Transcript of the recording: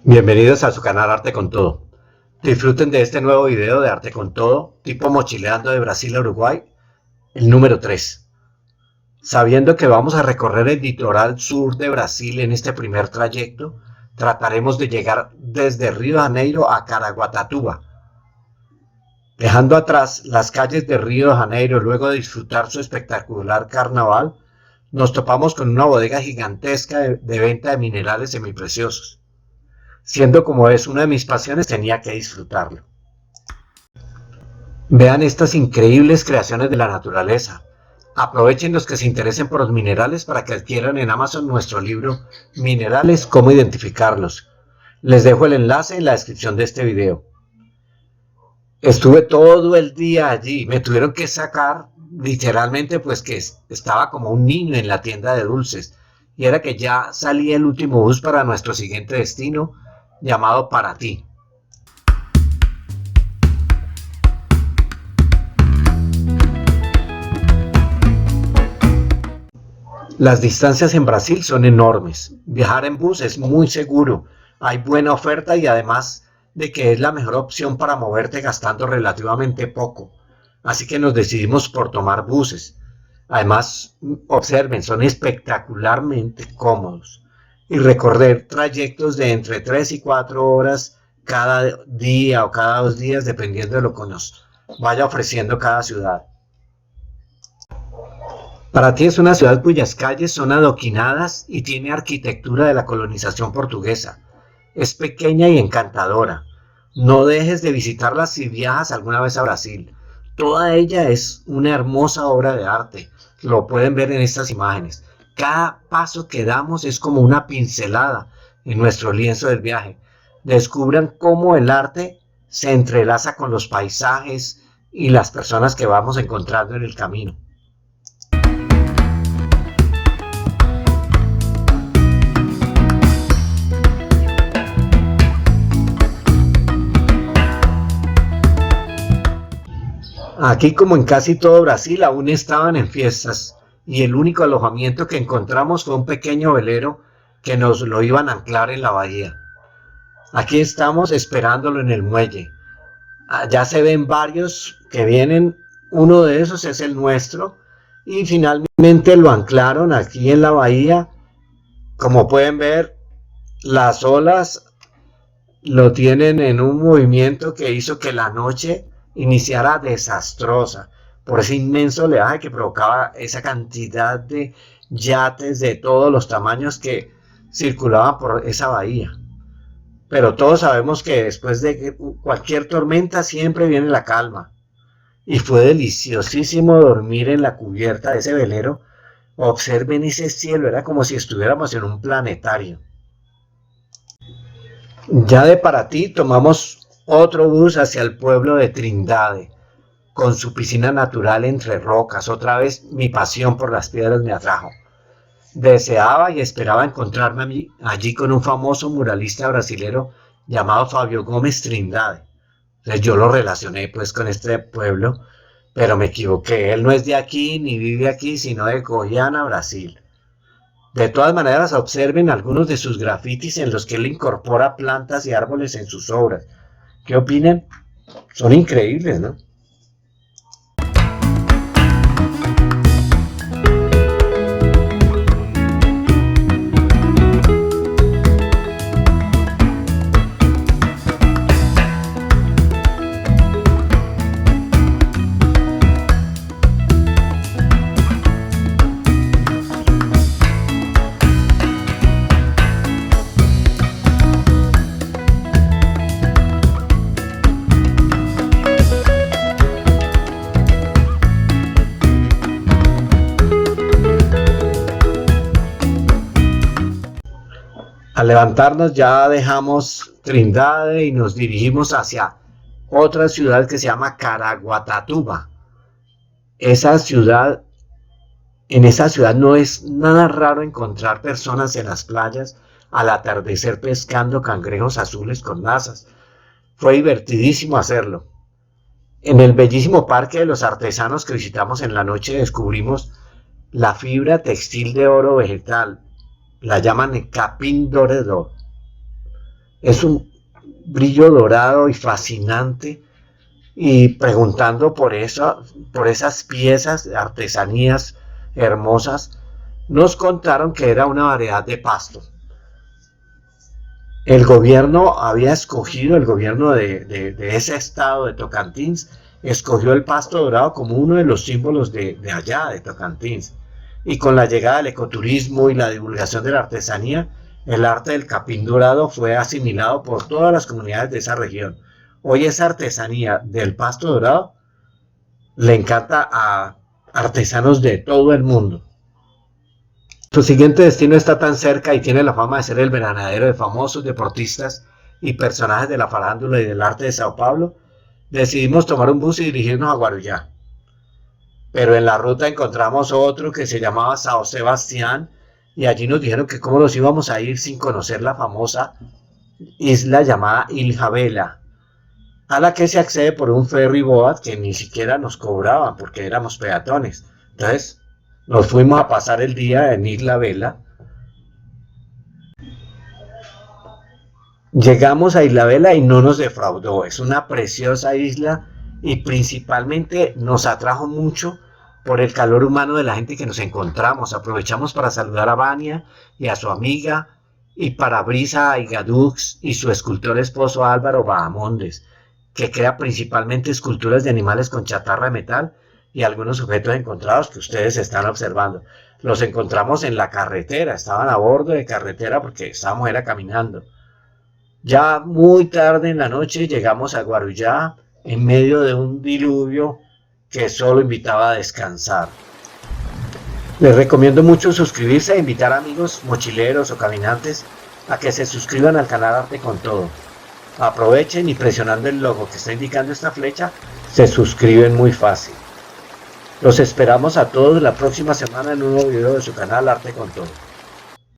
Bienvenidos a su canal Arte con Todo. Disfruten de este nuevo video de Arte con Todo, tipo mochileando de Brasil a Uruguay, el número 3. Sabiendo que vamos a recorrer el litoral sur de Brasil en este primer trayecto, trataremos de llegar desde Río de Janeiro a Caraguatatuba. Dejando atrás las calles de Río de Janeiro luego de disfrutar su espectacular carnaval, nos topamos con una bodega gigantesca de venta de minerales semipreciosos. Siendo como es una de mis pasiones, tenía que disfrutarlo. Vean estas increíbles creaciones de la naturaleza. Aprovechen los que se interesen por los minerales para que adquieran en Amazon nuestro libro Minerales, cómo identificarlos. Les dejo el enlace en la descripción de este video. Estuve todo el día allí, me tuvieron que sacar literalmente pues que estaba como un niño en la tienda de dulces y era que ya salía el último bus para nuestro siguiente destino, llamado Paraty. Las distancias en Brasil son enormes. Viajar en bus es muy seguro, hay buena oferta y además de que es la mejor opción para moverte gastando relativamente poco. Así que nos decidimos por tomar buses. Además, observen, son espectacularmente cómodos. Y recorrer trayectos de entre 3 y 4 horas cada día o cada 2 días, dependiendo de lo que nos vaya ofreciendo cada ciudad. Paraty es una ciudad cuyas calles son adoquinadas y tiene arquitectura de la colonización portuguesa. Es pequeña y encantadora. No dejes de visitarla si viajas alguna vez a Brasil. Toda ella es una hermosa obra de arte. Lo pueden ver en estas imágenes. Cada paso que damos es como una pincelada en nuestro lienzo del viaje. Descubran cómo el arte se entrelaza con los paisajes y las personas que vamos encontrando en el camino. Aquí, como en casi todo Brasil, aún estaban en fiestas y el único alojamiento que encontramos fue un pequeño velero que nos lo iban a anclar en la bahía. Aquí estamos esperándolo en el muelle. Ya se ven varios que vienen, uno de esos es el nuestro y finalmente lo anclaron aquí en la bahía. Como pueden ver, las olas lo tienen en un movimiento que hizo que la noche iniciara desastrosa por ese inmenso oleaje que provocaba esa cantidad de yates de todos los tamaños que circulaban por esa bahía. Pero todos sabemos que después de cualquier tormenta siempre viene la calma. Y fue deliciosísimo dormir en la cubierta de ese velero. Observen ese cielo, era como si estuviéramos en un planetario. Ya de Paraty tomamos otro bus hacia el pueblo de Trindade, con su piscina natural entre rocas. Otra vez mi pasión por las piedras me atrajo. Deseaba y esperaba encontrarme allí con un famoso muralista brasilero llamado Fabio Gomes Trindade. Entonces yo lo relacioné pues con este pueblo, pero me equivoqué. Él no es de aquí ni vive aquí, sino de Goiânia, Brasil. De todas maneras, observen algunos de sus grafitis en los que él incorpora plantas y árboles en sus obras. ¿Qué opinan? Son increíbles, ¿no? Al levantarnos ya dejamos Trindade y nos dirigimos hacia otra ciudad que se llama Caraguatatuba. En esa ciudad no es nada raro encontrar personas en las playas al atardecer pescando cangrejos azules con nazas. Fue divertidísimo hacerlo. En el bellísimo parque de los artesanos que visitamos en la noche descubrimos la fibra textil de oro vegetal. La llaman capim dorador. Es un brillo dorado y fascinante, y preguntando por esas piezas, artesanías hermosas, nos contaron que era una variedad de pasto. El gobierno había escogido, el gobierno de ese estado de Tocantins, escogió el pasto dorado como uno de los símbolos de allá, de Tocantins. Y con la llegada del ecoturismo y la divulgación de la artesanía, el arte del capín dorado fue asimilado por todas las comunidades de esa región. Hoy esa artesanía del pasto dorado le encanta a artesanos de todo el mundo. Su siguiente destino está tan cerca y tiene la fama de ser el veranadero de famosos deportistas y personajes de la farándula y del arte de Sao Paulo. Decidimos tomar un bus y dirigirnos a Guarujá. Pero en la ruta encontramos otro que se llamaba Sao Sebastián, y allí nos dijeron que cómo nos íbamos a ir sin conocer la famosa isla llamada Ilha Bela, a la que se accede por un ferry boat que ni siquiera nos cobraban porque éramos peatones. Entonces nos fuimos a pasar el día en Isla Bela. Llegamos a Isla Bela y no nos defraudó. Es una preciosa isla y principalmente nos atrajo mucho por el calor humano de la gente que nos encontramos. Aprovechamos para saludar a Vania y a su amiga, y para Brisa Aigadux y su escultor esposo Álvaro Bahamondes, que crea principalmente esculturas de animales con chatarra de metal y algunos objetos encontrados que ustedes están observando. Los encontramos en la carretera, estaban a bordo de carretera porque estábamos caminando. Ya muy tarde en la noche llegamos a Guarujá en medio de un diluvio que solo invitaba a descansar. Les recomiendo mucho suscribirse e invitar a amigos mochileros o caminantes a que se suscriban al canal Arte con Todo. Aprovechen y presionando el logo que está indicando esta flecha, se suscriben muy fácil. Los esperamos a todos la próxima semana en un nuevo video de su canal Arte con Todo.